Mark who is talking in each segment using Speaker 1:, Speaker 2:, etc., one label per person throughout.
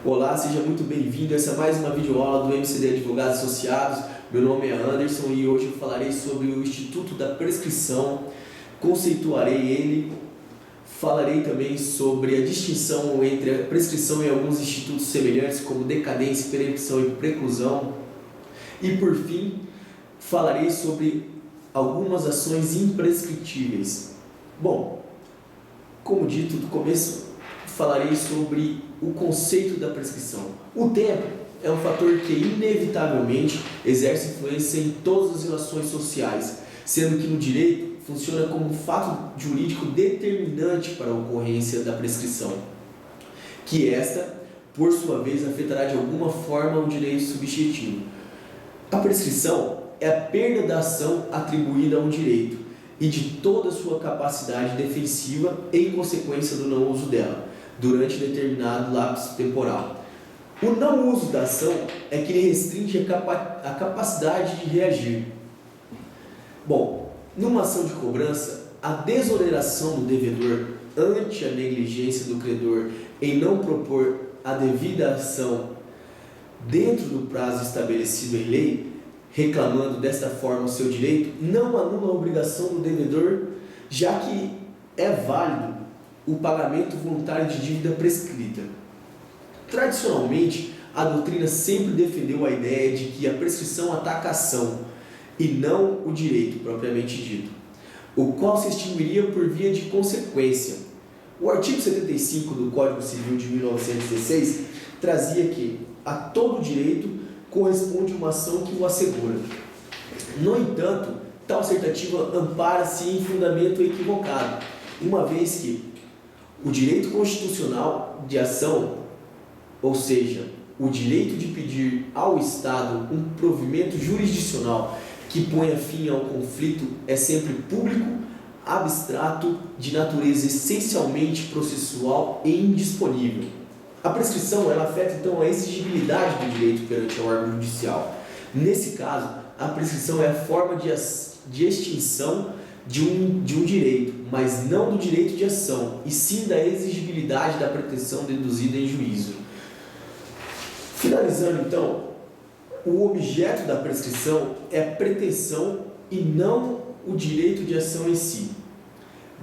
Speaker 1: Olá, seja muito bem-vindo. Essa é mais uma videoaula do MCD Advogados Associados. Meu nome é Anderson e hoje eu falarei sobre o Instituto da Prescrição, conceituarei ele, falarei também sobre a distinção entre a prescrição e alguns institutos semelhantes como decadência, perempção e preclusão e, por fim, falarei sobre algumas ações imprescritíveis. Bom, como dito no começo, falarei sobre o conceito da prescrição. O tempo é um fator que inevitavelmente exerce influência em todas as relações sociais, sendo que no direito funciona como um fato jurídico determinante para a ocorrência da prescrição, que esta, por sua vez, afetará de alguma forma o direito subjetivo. A prescrição é a perda da ação atribuída a um direito e de toda a sua capacidade defensiva em consequência do não uso dela, durante determinado lapso temporal. O não uso da ação é que lhe restringe a capacidade de reagir. Bom, numa ação de cobrança, a desoneração do devedor ante a negligência do credor em não propor a devida ação dentro do prazo estabelecido em lei, reclamando desta forma o seu direito, não anula a obrigação do devedor, já que é válido o pagamento voluntário de dívida prescrita. Tradicionalmente, a doutrina sempre defendeu a ideia de que a prescrição ataca a ação e não o direito propriamente dito, o qual se extinguiria por via de consequência. O artigo 75 do Código Civil de 1916 trazia que a todo direito corresponde uma ação que o assegura. No entanto, tal assertativa ampara-se em fundamento equivocado, uma vez que o direito constitucional de ação, ou seja, o direito de pedir ao Estado um provimento jurisdicional que ponha fim ao conflito, é sempre público, abstrato, de natureza essencialmente processual e indisponível. A prescrição ela afeta então a exigibilidade do direito perante o órgão judicial. Nesse caso, a prescrição é a forma de extinção de um direito, mas não do direito de ação, e sim da exigibilidade da pretensão deduzida em juízo. Finalizando então, o objeto da prescrição é a pretensão e não o direito de ação em si.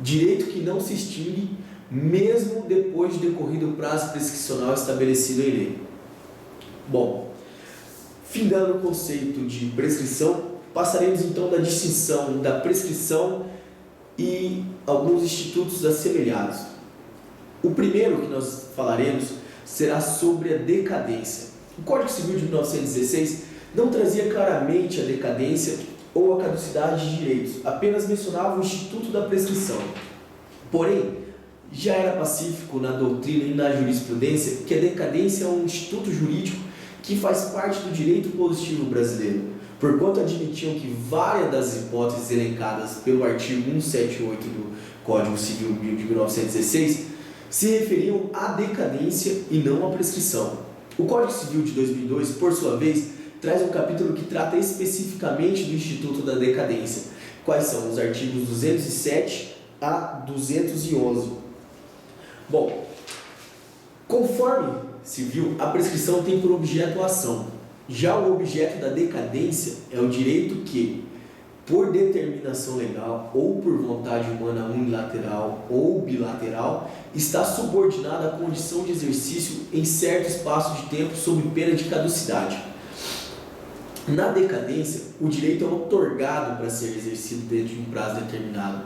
Speaker 1: Direito que não se extingue mesmo depois de decorrido o prazo prescricional estabelecido em lei. Bom, findando o conceito de prescrição, passaremos então da distinção da prescrição e alguns institutos assemelhados. O primeiro que nós falaremos será sobre a decadência. O Código Civil de 1916 não trazia claramente a decadência ou a caducidade de direitos, apenas mencionava o instituto da prescrição. Porém, já era pacífico na doutrina e na jurisprudência que a decadência é um instituto jurídico que faz parte do direito positivo brasileiro, porquanto admitiam que várias das hipóteses elencadas pelo artigo 178 do Código Civil de 1916 se referiam à decadência e não à prescrição. O Código Civil de 2002, por sua vez, traz um capítulo que trata especificamente do Instituto da Decadência, quais são os artigos 207 a 211. Bom, conforme se viu, a prescrição tem por objeto a ação. Já o objeto da decadência é o direito que, por determinação legal ou por vontade humana unilateral ou bilateral, está subordinado à condição de exercício em certo espaço de tempo sob pena de caducidade. Na decadência, o direito é outorgado para ser exercido dentro de um prazo determinado,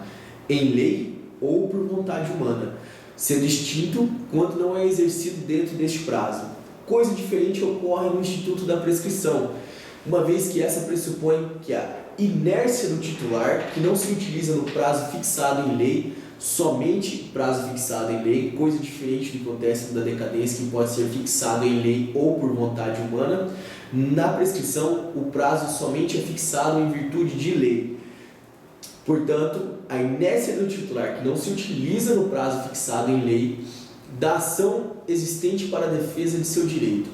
Speaker 1: em lei ou por vontade humana, sendo extinto quando não é exercido dentro deste prazo. Coisa diferente ocorre no Instituto da Prescrição, uma vez que essa pressupõe que a inércia do titular, que não se utiliza no prazo fixado em lei, somente prazo fixado em lei, coisa diferente do que acontece na decadência, que pode ser fixado em lei ou por vontade humana. Na prescrição, o prazo somente é fixado em virtude de lei. Portanto, a inércia do titular, que não se utiliza no prazo fixado em lei, da ação existente para a defesa de seu direito.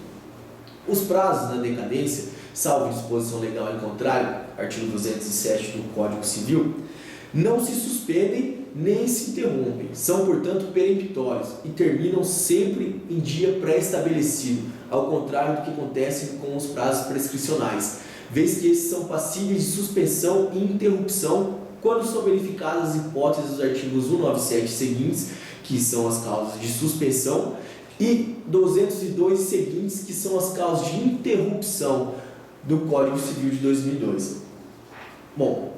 Speaker 1: Os prazos na decadência, salvo disposição legal em contrário, artigo 207 do Código Civil, não se suspendem nem se interrompem, são, portanto, peremptórios e terminam sempre em dia pré-estabelecido, ao contrário do que acontece com os prazos prescricionais, vez que esses são passíveis de suspensão e interrupção quando são verificadas as hipóteses dos artigos 197 seguintes, que são as causas de suspensão, e 202 seguintes, que são as causas de interrupção do Código Civil de 2002. Bom,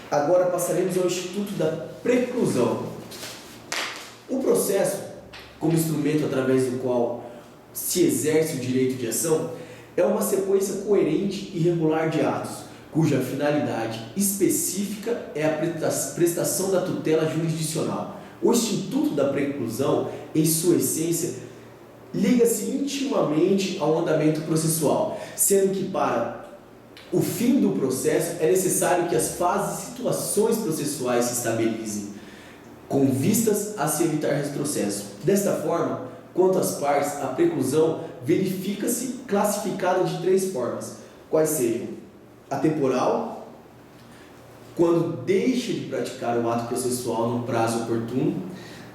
Speaker 1: agora passaremos ao Instituto da Preclusão. O processo, como instrumento através do qual se exerce o direito de ação, é uma sequência coerente e regular de atos, cuja finalidade específica é a prestação da tutela jurisdicional. O Instituto da Preclusão, em sua essência, liga-se intimamente ao andamento processual, sendo que para o fim do processo é necessário que as fases e situações processuais se estabilizem, com vistas a se evitar retrocesso. Desta forma, quanto às partes, a preclusão verifica-se classificada de 3 formas, quais sejam a temporal, quando deixa de praticar o ato processual no prazo oportuno,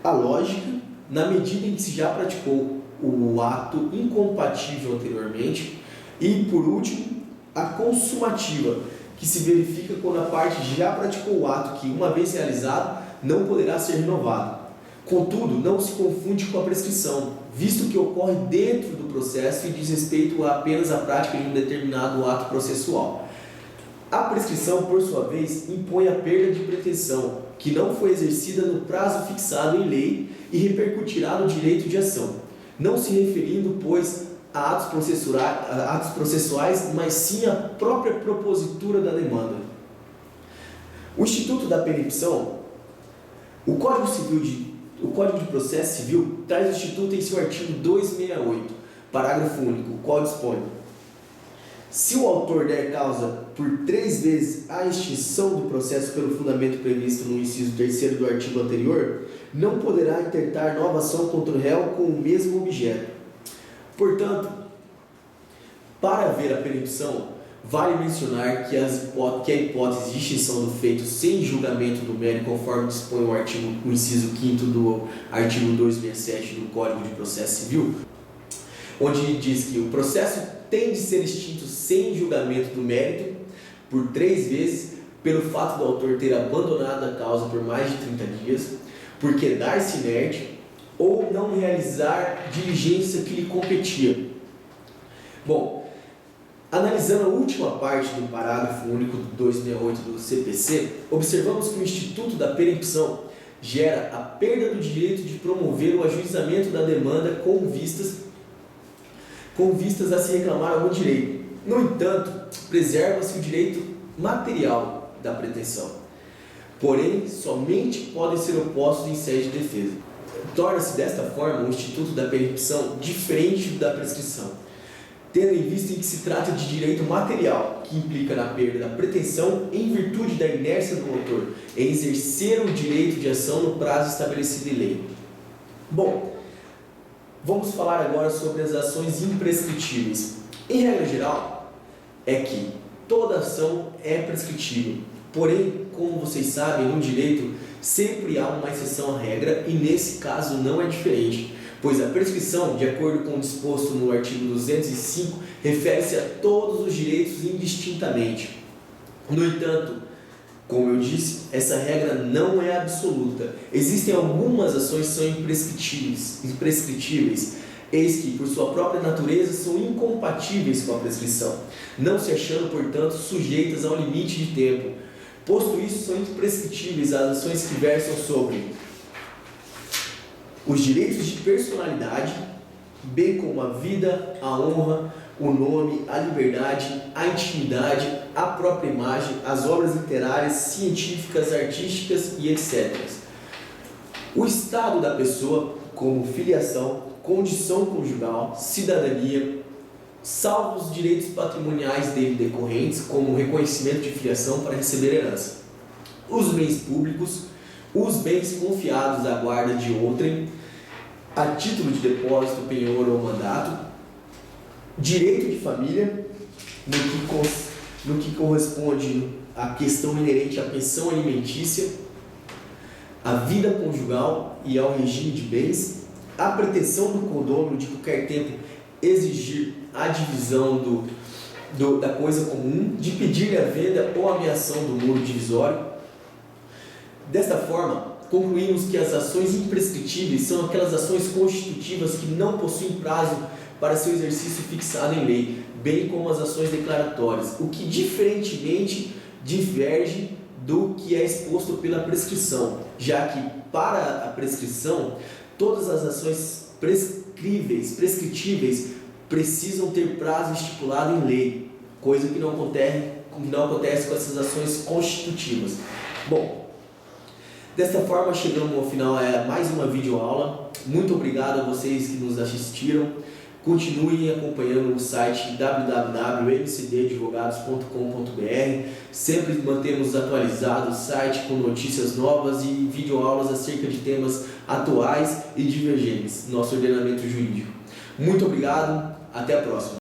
Speaker 1: a lógica, na medida em que se já praticou o ato incompatível anteriormente, e, por último, a consumativa, que se verifica quando a parte já praticou o ato que, uma vez realizado, não poderá ser renovado. Contudo, não se confunde com a prescrição, visto que ocorre dentro do processo e diz respeito apenas à prática de um determinado ato processual. A prescrição, por sua vez, impõe a perda de pretensão, que não foi exercida no prazo fixado em lei e repercutirá no direito de ação, não se referindo, pois, a atos processuais, mas sim à própria propositura da demanda. O Instituto da Perempção, o Código de Processo Civil traz o Instituto em seu artigo 268, parágrafo único, o qual dispõe: se o autor der causa por 3 vezes a extinção do processo pelo fundamento previsto no inciso 3º do artigo anterior, não poderá intentar nova ação contra o réu com o mesmo objeto. Portanto, para haver a perempção, vale mencionar que a hipótese de extinção do feito sem julgamento do mérito, conforme dispõe o inciso 5º do artigo 267 do Código de Processo Civil, onde diz que o processo tem de ser extinto sem julgamento do mérito por 3 vezes, pelo fato do autor ter abandonado a causa por mais de 30 dias, por quedar-se inerte ou não realizar diligência que lhe competia. Bom, analisando a última parte do parágrafo único do 268 do CPC, observamos que o Instituto da Perempção gera a perda do direito de promover o ajuizamento da demanda com vistas a se reclamar algum direito. No entanto, preserva-se o direito material da pretensão. Porém, somente podem ser opostos em sede de defesa. Torna-se desta forma o Instituto da Perempção diferente da prescrição, tendo em vista em que se trata de direito material, que implica na perda da pretensão em virtude da inércia do autor em exercer o direito de ação no prazo estabelecido em lei. Bom, vamos falar agora sobre as ações imprescritíveis. Em regra geral, é que toda ação é prescritível. Porém, como vocês sabem, no direito sempre há uma exceção à regra e nesse caso não é diferente, pois a prescrição, de acordo com o disposto no artigo 205, refere-se a todos os direitos indistintamente. No entanto, como eu disse, essa regra não é absoluta. Existem algumas ações que são imprescritíveis, eis que, por sua própria natureza, são incompatíveis com a prescrição, não se achando, portanto, sujeitas ao limite de tempo. Posto isso, são imprescritíveis as ações que versam sobre os direitos de personalidade, bem como a vida, a honra, o nome, a liberdade, a intimidade, a própria imagem, as obras literárias, científicas, artísticas e etc. O estado da pessoa, como filiação, condição conjugal, cidadania, salvo os direitos patrimoniais dele decorrentes, como o reconhecimento de filiação para receber herança. Os bens públicos, os bens confiados à guarda de outrem, a título de depósito, penhor ou mandato, direito de família, no que corresponde à questão inerente à pensão alimentícia, à vida conjugal e ao regime de bens, a pretensão do condômino de qualquer tempo exigir a divisão da coisa comum, de pedir a venda ou ameação do muro divisório. Desta forma, concluímos que as ações imprescritíveis são aquelas ações constitutivas que não possuem prazo para seu exercício fixado em lei, bem como as ações declaratórias, o que diferentemente diverge do que é exposto pela prescrição, já que para a prescrição, todas as ações prescritíveis precisam ter prazo estipulado em lei, coisa que não acontece com essas ações constitutivas. Bom, desta forma chegamos ao final a mais uma videoaula. Muito obrigado a vocês que nos assistiram. Continuem acompanhando o site www.mcdadvogados.com.br. Sempre mantemos atualizado o site com notícias novas e videoaulas acerca de temas atuais e divergentes no nosso ordenamento jurídico. Muito obrigado, até a próxima.